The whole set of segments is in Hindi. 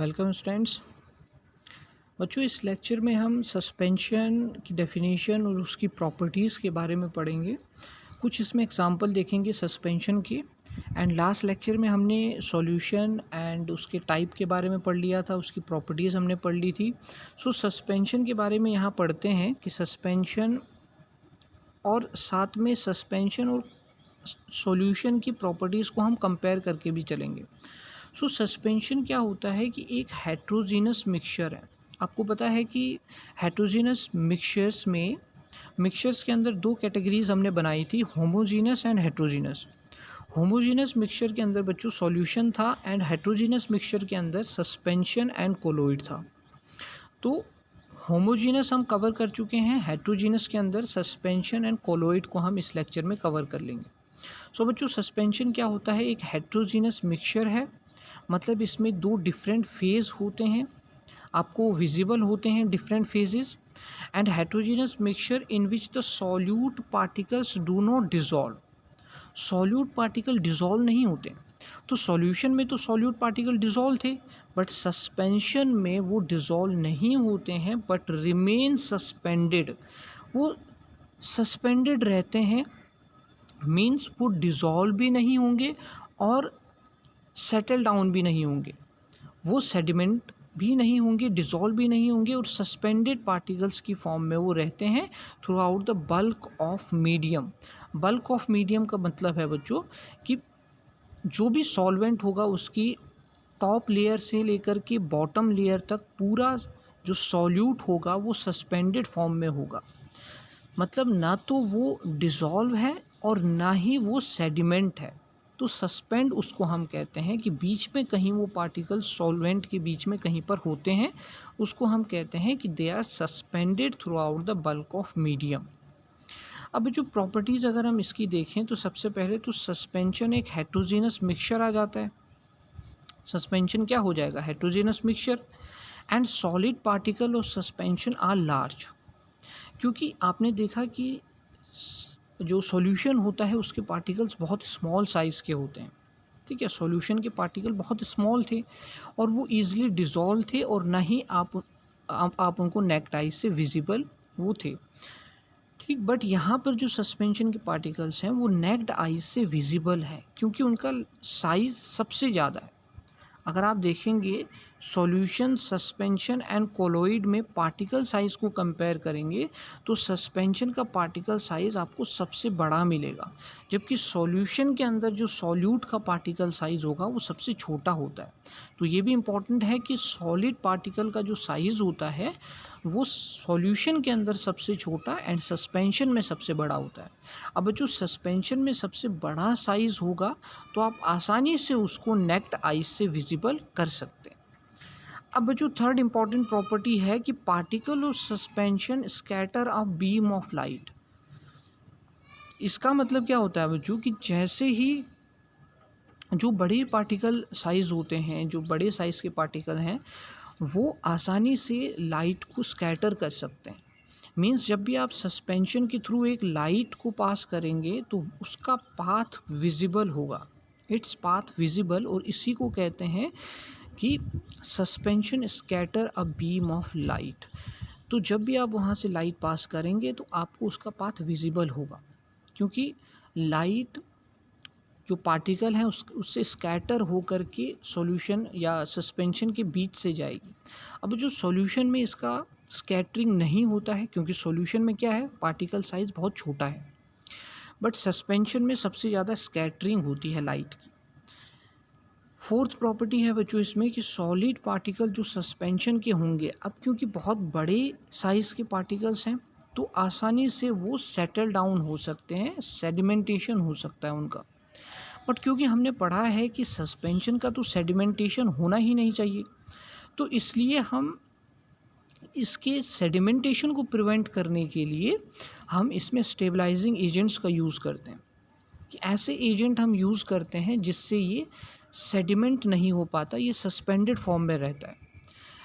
Welcome students. बच्चों, इस लेक्चर में हम सस्पेंशन की डेफिनेशन और उसकी प्रॉपर्टीज़ के बारे में पढ़ेंगे। कुछ इसमें एग्जांपल देखेंगे सस्पेंशन के। एंड लास्ट लेक्चर में हमने सॉल्यूशन एंड उसके टाइप के बारे में पढ़ लिया था, उसकी प्रॉपर्टीज़ हमने पढ़ ली थी। सो सस्पेंशन के बारे में यहाँ पढ़ते हैं कि सस्पेंशन और साथ में सस्पेंशन और सॉल्यूशन की प्रॉपर्टीज़ को हम कंपेयर करके भी चलेंगे। सो सस्पेंशन क्या होता है कि एक हेट्रोजीनस मिक्सचर है। आपको पता है कि हेट्रोजीनस मिक्सचर्स के अंदर दो कैटेगरीज हमने बनाई थी, homogeneous and heterogeneous. Homogeneous mixture के अंदर बच्चों सॉल्यूशन था एंड हेट्रोजीनस मिक्सचर के अंदर सस्पेंशन एंड कोलोइड था। तो होमोजीनस हम कवर कर चुके हैं, हेट्रोजीनस के अंदर सस्पेंशन एंड कोलोइड को हम इस लेक्चर में कवर कर लेंगे। सो बच्चों, सस्पेंशन क्या होता है? एक हेट्रोजीनस मिक्सचर है, मतलब इसमें दो डिफरेंट फेज़ होते हैं, आपको विजिबल होते हैं different phases. And heterogeneous mixture in which the solute particles do not dissolve. Solute particle dissolve नहीं होते। तो सॉल्यूशन में तो सॉल्यूट पार्टिकल डिज़ोल्व थे, बट सस्पेंशन में वो डिज़ोल्व नहीं होते हैं बट रिमेन सस्पेंडेड। वो सस्पेंडेड रहते हैं, मीन्स वो डिज़ोल्व भी नहीं होंगे और सेटल डाउन भी नहीं होंगे। वो सेडिमेंट भी नहीं होंगे, डिज़ोल्व भी नहीं होंगे और सस्पेंडेड पार्टिकल्स की फॉर्म में वो रहते हैं through out the bulk of medium. Bulk of medium का मतलब है बच्चों कि जो भी सॉल्वेंट होगा उसकी टॉप लेयर से लेकर के बॉटम लेयर तक पूरा जो सॉल्यूट होगा वो सस्पेंडेड फॉर्म में होगा। मतलब ना तो वो डिज़ोल्व है और ना ही वो सेडिमेंट है। तो सस्पेंड उसको हम कहते हैं कि बीच में कहीं वो पार्टिकल सॉल्वेंट के बीच में कहीं पर होते हैं, उसको हम कहते हैं कि they are suspended throughout the bulk of medium. अब जो प्रॉपर्टीज़ अगर हम इसकी देखें तो सबसे पहले तो सस्पेंशन एक हेट्रोजीनस मिक्सचर आ जाता है। सस्पेंशन क्या हो जाएगा? Heterogeneous mixture. And solid particle और सस्पेंशन आर लार्ज। क्योंकि आपने देखा कि जो सॉल्यूशन होता है उसके पार्टिकल्स बहुत स्मॉल साइज़ के होते हैं। ठीक है, सॉल्यूशन के पार्टिकल बहुत स्मॉल थे और वो ईज़िली डिज़ोल्व थे और ना ही आप उनको नेक्ड आई से विजिबल वो थे। ठीक, बट यहाँ पर जो सस्पेंशन के पार्टिकल्स हैं वो नेक्ड आई से विजिबल हैं क्योंकि उनका साइज़ सबसे ज़्यादा है। अगर आप देखेंगे सॉल्यूशन, सस्पेंशन एंड कोलोइड में पार्टिकल साइज़ को कंपेयर करेंगे तो सस्पेंशन का पार्टिकल साइज़ आपको सबसे बड़ा मिलेगा, जबकि सॉल्यूशन के अंदर जो सॉल्यूट का पार्टिकल साइज़ होगा वो सबसे छोटा होता है। तो ये भी इम्पॉर्टेंट है कि सॉलिड पार्टिकल का जो साइज़ होता है वो सॉल्यूशन के अंदर सबसे छोटा एंड सस्पेंशन में सबसे बड़ा होता है। अब जो सस्पेंशन में सबसे बड़ा साइज़ होगा तो आप आसानी से उसको नेक्ड आई से विजिबल कर सकते हैं। अब जो थर्ड इम्पॉर्टेंट प्रॉपर्टी है कि पार्टिकल और suspension scatter a beam of light. इसका मतलब क्या होता है बच्चों कि जैसे ही जो बड़े पार्टिकल साइज़ होते हैं, जो बड़े साइज़ के पार्टिकल हैं, वो आसानी से लाइट को स्कैटर कर सकते हैं। मीन्स जब भी आप सस्पेंशन के थ्रू एक लाइट को पास करेंगे तो उसका पाथ विजिबल होगा, इट्स पाथ विजिबल, और इसी को कहते हैं कि suspension scatter a beam of light. तो जब भी आप वहाँ से लाइट पास करेंगे तो आपको उसका पाथ विजिबल होगा, क्योंकि लाइट जो पार्टिकल हैं उससे स्कैटर हो कर के सॉल्यूशन या सस्पेंशन के बीच से जाएगी। अब जो सॉल्यूशन में इसका स्कैटरिंग नहीं होता है क्योंकि सॉल्यूशन में क्या है, पार्टिकल साइज़ बहुत छोटा है, बट सस्पेंशन में सबसे ज़्यादा स्कैटरिंग होती है लाइट की। फोर्थ प्रॉपर्टी है बच्चों इसमें कि सॉलिड पार्टिकल जो सस्पेंशन के होंगे, अब क्योंकि बहुत बड़े साइज़ के पार्टिकल्स हैं तो आसानी से वो सेटल डाउन हो सकते हैं, सेडिमेंटेशन हो सकता है उनका। बट क्योंकि हमने पढ़ा है कि सस्पेंशन का तो सेडिमेंटेशन होना ही नहीं चाहिए, तो इसलिए हम इसके सेडिमेंटेशन को प्रिवेंट करने के लिए हम इसमें स्टेबलाइजिंग एजेंट्स का यूज़ करते हैं। कि ऐसे एजेंट हम यूज़ करते हैं जिससे ये सेडिमेंट नहीं हो पाता, ये सस्पेंडेड फॉर्म में रहता है।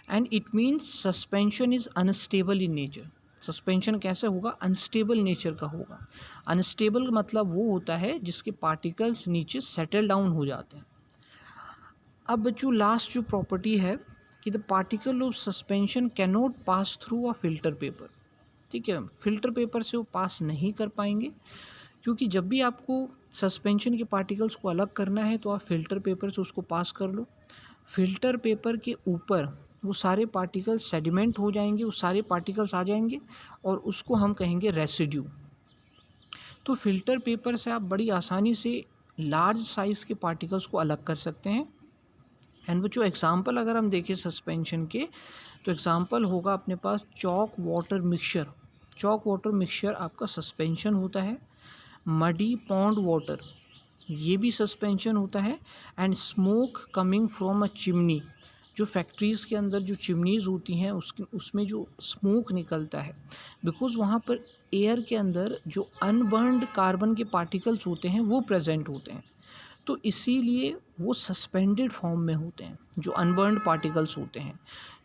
And it means suspension is unstable in nature. Suspension कैसे होगा? अनस्टेबल नेचर का होगा। अनस्टेबल मतलब वो होता है जिसके पार्टिकल्स नीचे सेटल डाउन हो जाते हैं। अब बच्चों लास्ट जो प्रॉपर्टी है कि the particle of suspension can not pass through a filter paper. ठीक है, फिल्टर पेपर से वो पास नहीं कर पाएंगे, क्योंकि जब भी आपको सस्पेंशन के पार्टिकल्स को अलग करना है तो आप फिल्टर पेपर से उसको पास कर लो। फिल्टर पेपर के ऊपर वो सारे पार्टिकल्स सेडिमेंट हो जाएंगे, वो सारे पार्टिकल्स आ जाएंगे और उसको हम कहेंगे रेसिड्यू। तो फिल्टर पेपर से आप बड़ी आसानी से लार्ज साइज़ के पार्टिकल्स को अलग कर सकते हैं। एंड वो जो एग्जांपल अगर हम देखें सस्पेंशन के, तो एग्जांपल होगा अपने पास chalk water mixture. Chalk water mixture आपका सस्पेंशन होता है। मडी पॉन्ड वाटर, ये भी सस्पेंशन होता है। And smoke coming from a chimney, जो फैक्ट्रीज़ के अंदर जो चिमनीज़ होती हैं उसमें जो स्मोक निकलता है, बिकॉज़ वहाँ पर एयर के अंदर जो अनबर्न्ड कार्बन के पार्टिकल्स होते हैं वो प्रेजेंट होते हैं, तो इसीलिए वो सस्पेंडेड फॉर्म में होते हैं जो अनबर्न्ड पार्टिकल्स होते हैं।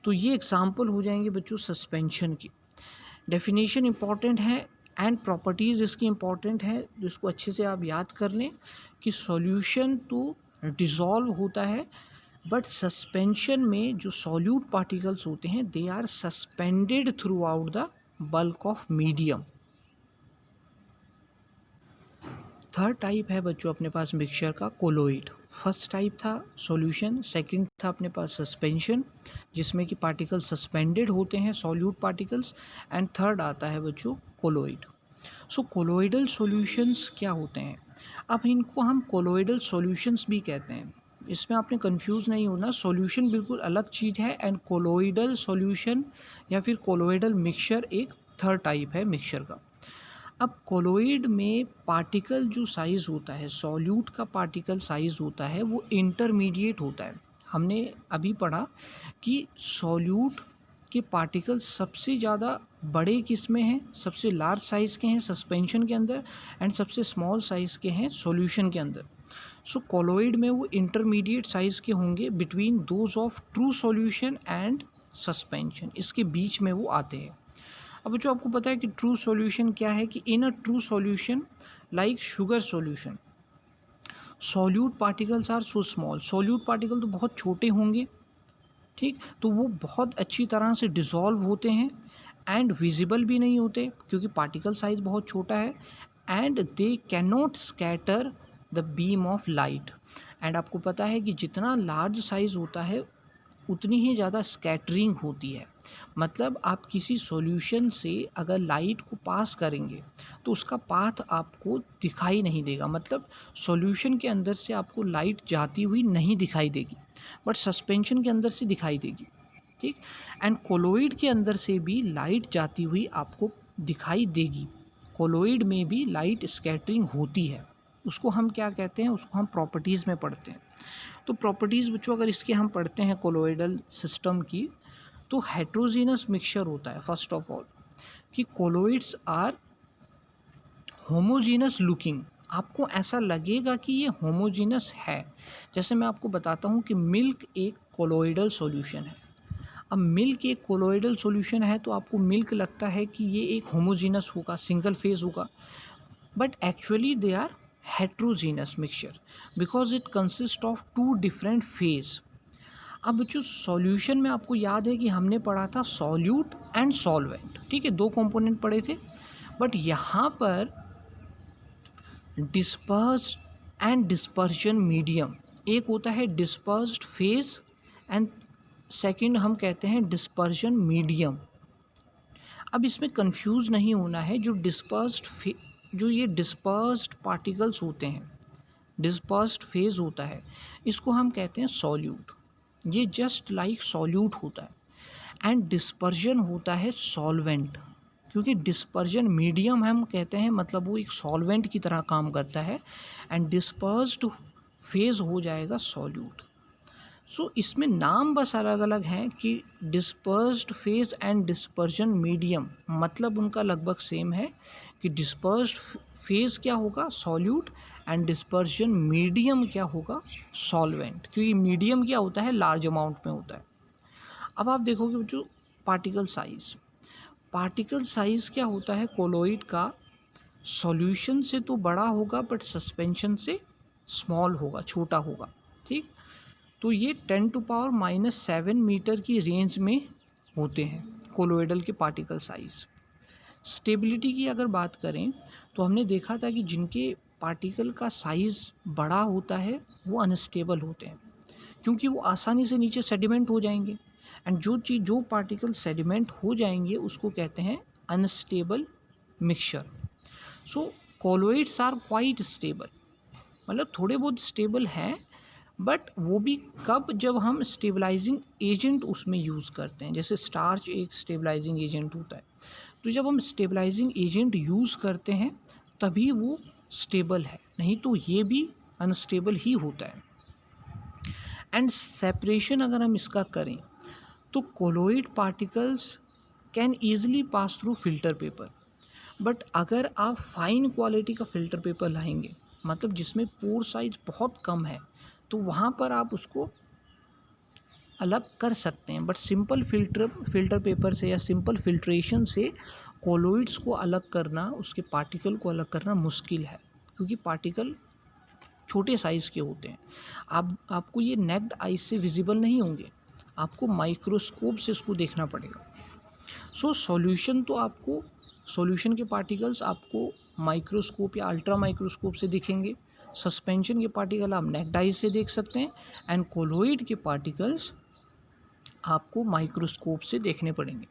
तो ये एग्जांपल हो जाएंगे बच्चों सस्पेंशन की। डेफिनेशन इम्पॉर्टेंट है एंड प्रॉपर्टीज़ इसकी इम्पॉर्टेंट है, जिसको अच्छे से आप याद कर लें कि सॉल्यूशन तो डिज़ोल्व होता है, बट सस्पेंशन में जो सॉल्यूट पार्टिकल्स होते हैं they are suspended throughout the bulk of medium. Third type है बच्चों अपने पास मिक्सचर का कोलोइड। फर्स्ट टाइप था सॉल्यूशन, सेकंड था अपने पास सस्पेंशन जिसमें कि पार्टिकल सस्पेंडेड होते हैं सॉल्यूट पार्टिकल्स, एंड थर्ड आता है बच्चों कोलोइड। सो कोलोइडल सॉल्यूशंस क्या होते हैं? अब इनको हम कोलोइडल सॉल्यूशंस भी कहते हैं, इसमें आपने कंफ्यूज नहीं होना। सॉल्यूशन बिल्कुल अलग चीज़ है एंड कोलोइडल सॉल्यूशन या फिर कोलोइडल मिक्सचर एक थर्ड टाइप है मिक्सचर का। अब कोलोइड में पार्टिकल जो साइज़ होता है, सॉल्यूट का पार्टिकल साइज़ होता है वो इंटरमीडिएट होता है। हमने अभी पढ़ा कि सॉल्यूट के पार्टिकल्स सबसे ज़्यादा बड़े किस में हैं, सबसे लार्ज साइज़ के हैं सस्पेंशन के अंदर, एंड सबसे स्मॉल साइज़ के हैं सॉल्यूशन के अंदर। सो कोलोइड में वो इंटरमीडिएट साइज़ के होंगे between those of true solution and suspension, इसके बीच में वो आते हैं। अब जो आपको पता है कि ट्रू सॉल्यूशन क्या है, कि in a true solution like sugar solution solute particles are so small, solute particle तो बहुत छोटे होंगे, ठीक, तो वो बहुत अच्छी तरह से डिज़ोल्व होते हैं एंड विजिबल भी नहीं होते क्योंकि पार्टिकल साइज़ बहुत छोटा है, and they can not scatter the beam of light. And आपको पता है कि जितना लार्ज साइज़ होता है उतनी ही ज़्यादा स्कैटरिंग होती है। मतलब आप किसी सॉल्यूशन से अगर लाइट को पास करेंगे तो उसका पाथ आपको दिखाई नहीं देगा, मतलब सॉल्यूशन के अंदर से आपको लाइट जाती हुई नहीं दिखाई देगी, बट सस्पेंशन के अंदर से दिखाई देगी, ठीक। एंड कोलोइड के अंदर से भी लाइट जाती हुई आपको दिखाई देगी। कोलोइड में भी लाइट स्कैटरिंग होती है, उसको हम क्या कहते हैं, उसको हम प्रॉपर्टीज़ में पढ़ते हैं। तो प्रॉपर्टीज़ बच्चों अगर इसके हम पढ़ते हैं कोलोइडल सिस्टम की, तो हेट्रोजीनस मिक्सचर होता है फर्स्ट ऑफ ऑल, कि कोलोइड्स आर होमोजीनस लुकिंग। आपको ऐसा लगेगा कि ये होमोजीनस है। जैसे मैं आपको बताता हूँ कि मिल्क एक कोलोइडल सॉल्यूशन है। अब मिल्क एक कोलोइडल सॉल्यूशन है तो आपको मिल्क लगता है कि ये एक होमोजीनस होगा, सिंगल फेज होगा, but actually they are heterogeneous mixture because it consists of two different phase। अब जो सॉल्यूशन में आपको याद है कि हमने पढ़ा था सॉल्यूट एंड सॉल्वेंट, ठीक है, दो कंपोनेंट पढ़े थे, बट यहाँ पर डिस्पर्स एंड डिस्पर्जन मीडियम, एक होता है डिस्पर्स्ड फेज एंड सेकंड हम कहते हैं डिस्पर्जन मीडियम। अब इसमें कंफ्यूज नहीं होना है, जो ये डिस्पर्स्ड पार्टिकल्स होते हैं, डिस्पर्स्ड फेज होता है, इसको हम कहते हैं सॉल्यूट, ये जस्ट लाइक सॉल्यूट होता है। एंड डिस्पर्जन होता है सॉल्वेंट, क्योंकि डिस्पर्जन मीडियम हम कहते हैं, मतलब वो एक सॉल्वेंट की तरह काम करता है, एंड डिस्पर्स्ड फेज हो जाएगा सॉल्यूट। सो इसमें नाम बस अलग अलग हैं कि dispersed phase and dispersion medium, मतलब उनका लगभग सेम है कि डिस्पर्स्ड फेज क्या होगा सॉल्यूट एंड डिस्पर्जन मीडियम क्या होगा सॉल्वेंट, क्योंकि मीडियम क्या होता है लार्ज अमाउंट में होता है। अब आप देखोगे बच्चों पार्टिकल साइज़ क्या होता है कोलोइड का, सॉल्यूशन से तो बड़ा होगा बट सस्पेंशन से स्मॉल होगा, छोटा होगा, ठीक। तो ये 10⁻⁻7 मीटर की रेंज में होते हैं कोलोइडल के पार्टिकल साइज़। स्टेबिलिटी की अगर बात करें तो हमने देखा था कि जिनके पार्टिकल का साइज़ बड़ा होता है वो अनस्टेबल होते हैं, क्योंकि वो आसानी से नीचे सेडिमेंट हो जाएंगे। एंड जो पार्टिकल सेडिमेंट हो जाएंगे उसको कहते हैं unstable mixture. So colloids are quite stable, मतलब थोड़े बहुत स्टेबल हैं, बट वो भी कब, जब हम स्टेबलाइजिंग एजेंट उसमें यूज़ करते हैं। जैसे स्टार्च एक स्टेबलाइजिंग एजेंट होता है, तो जब हम स्टेबलाइजिंग एजेंट यूज़ करते हैं तभी वो स्टेबल है, नहीं तो ये भी अनस्टेबल ही होता है। एंड सेपरेशन अगर हम इसका करें तो colloid particles can easily pass through filter paper, but अगर आप फाइन क्वालिटी का फ़िल्टर पेपर लाएंगे, मतलब जिसमें पोर साइज बहुत कम है, तो वहाँ पर आप उसको अलग कर सकते हैं। बट सिंपल फिल्टर पेपर से या सिंपल फिल्ट्रेशन से कोलोइड्स को अलग करना, उसके पार्टिकल को अलग करना मुश्किल है, क्योंकि पार्टिकल छोटे साइज़ के होते हैं। आपको ये नेक्ड आई से विजिबल नहीं होंगे, आपको माइक्रोस्कोप से इसको देखना पड़ेगा। सो सॉल्यूशन के पार्टिकल्स आपको माइक्रोस्कोप या अल्ट्रा माइक्रोस्कोप से दिखेंगे। सस्पेंशन के पार्टिकल आप नेक्ड आई से देख सकते हैं, एंड कोलोइड के पार्टिकल्स आपको माइक्रोस्कोप से देखने पड़ेंगे।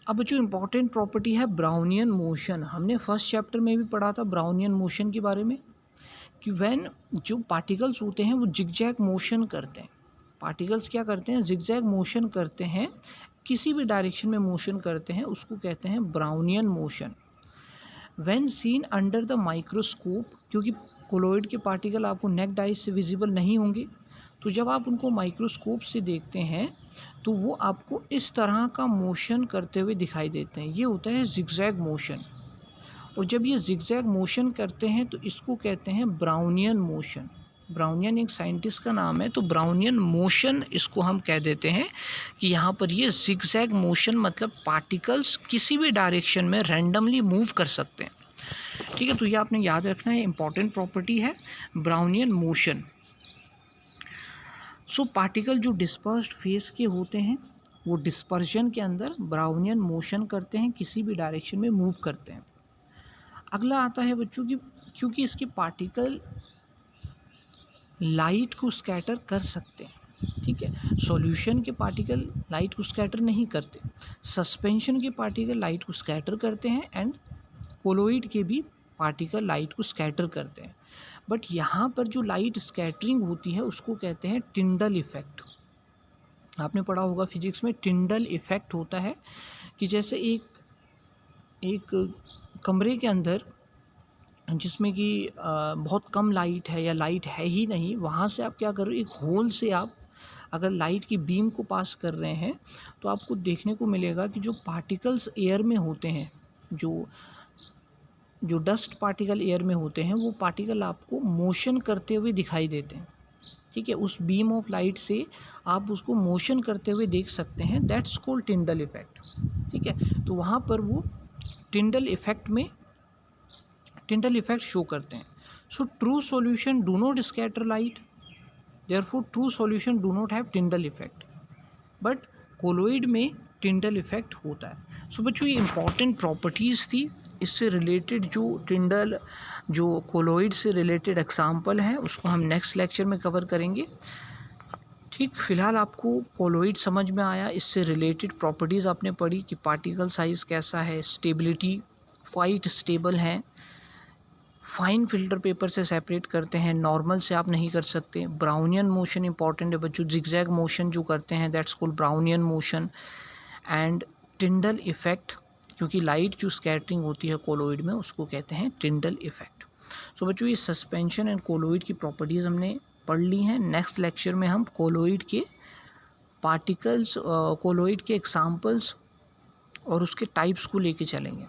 अब जो इम्पॉर्टेंट प्रॉपर्टी है ब्राउनियन मोशन, हमने फर्स्ट चैप्टर में भी पढ़ा था ब्राउनियन मोशन के बारे में, कि व्हेन जो पार्टिकल्स होते हैं वो जिगजैग मोशन करते हैं। पार्टिकल्स क्या करते हैं, जिगजैग मोशन करते हैं, किसी भी डायरेक्शन में मोशन करते हैं, उसको कहते हैं Brownian motion. When seen under the microscope, क्योंकि कोलोइड के पार्टिकल आपको नेक्ड आई से विजिबल नहीं होंगे, तो जब आप उनको माइक्रोस्कोप से देखते हैं तो वो आपको इस तरह का मोशन करते हुए दिखाई देते हैं। ये होता है जिगजैग मोशन। और जब ये जिगजैग मोशन करते हैं तो इसको कहते हैं ब्राउनियन मोशन। ब्राउनियन एक साइंटिस्ट का नाम है, तो ब्राउनियन मोशन इसको हम कह देते हैं कि यहाँ पर ये जिगजैग मोशन, मतलब पार्टिकल्स किसी भी डायरेक्शन में रैंडमली मूव कर सकते हैं। ठीक है, तो ये आपने याद रखना है, इंपॉर्टेंट प्रॉपर्टी है ब्राउनियन मोशन। सो पार्टिकल जो डिस्पर्स्ड फेस के होते हैं वो डिस्पर्जन के अंदर ब्राउनियन मोशन करते हैं, किसी भी डायरेक्शन में मूव करते हैं। अगला आता है बच्चों की, क्योंकि इसके पार्टिकल लाइट को स्कैटर कर सकते हैं। ठीक है, सॉल्यूशन के पार्टिकल लाइट को स्कैटर नहीं करते, सस्पेंशन के पार्टिकल लाइट को स्कैटर करते हैं, एंड कोलोइड के भी पार्टिकल लाइट को स्कैटर करते हैं। बट यहाँ पर जो लाइट स्कैटरिंग होती है उसको कहते हैं टिंडल इफ़ेक्ट। आपने पढ़ा होगा फिजिक्स में, टिंडल इफ़ेक्ट होता है कि जैसे एक कमरे के अंदर जिसमें कि बहुत कम लाइट है या लाइट है ही नहीं, वहाँ से आप क्या कर रहे हो, एक होल से आप अगर लाइट की बीम को पास कर रहे हैं तो आपको देखने को मिलेगा कि जो पार्टिकल्स एयर में होते हैं, जो डस्ट पार्टिकल एयर में होते हैं, वो पार्टिकल आपको मोशन करते हुए दिखाई देते हैं। ठीक है, उस बीम ऑफ लाइट से आप उसको मोशन करते हुए देख सकते हैं, दैट्स कॉल्ड टिंडल इफ़ेक्ट। ठीक है, तो वहाँ पर वो टिंडल इफ़ेक्ट शो करते हैं। So true solution do not scatter light, therefore true solution do not have टिंडल effect, but colloid में टिंडल इफ़ेक्ट होता है। सो बच्चों ये इंपॉर्टेंट प्रॉपर्टीज़ थी, इससे रिलेटेड जो कोलोइड से रिलेटेड एग्जाम्पल है उसको हम नेक्स्ट लेक्चर में कवर करेंगे। ठीक, फिलहाल आपको कोलोइड समझ में आया, इससे रिलेटेड प्रॉपर्टीज़ आपने पढ़ी कि पार्टिकल साइज़ कैसा है, स्टेबिलिटी क्वाइट स्टेबल है, फाइन फिल्टर पेपर से सेपरेट करते हैं, नॉर्मल से आप नहीं कर सकते। ब्राउनियन मोशन इंपॉर्टेंट है बच्चों, जिगजैग मोशन जो करते हैं that's called Brownian motion. And टिंडल effect, क्योंकि लाइट जो स्कैटरिंग होती है कोलोइड में उसको कहते हैं टिंडल इफ़ेक्ट। सो बच्चों ये सस्पेंशन एंड कोलोइड की प्रॉपर्टीज़ हमने पढ़ ली हैं। नेक्स्ट लेक्चर में हम कोलोइड के पार्टिकल्स, कोलोइड के एग्जाम्पल्स और उसके टाइप्स को लेके चलेंगे।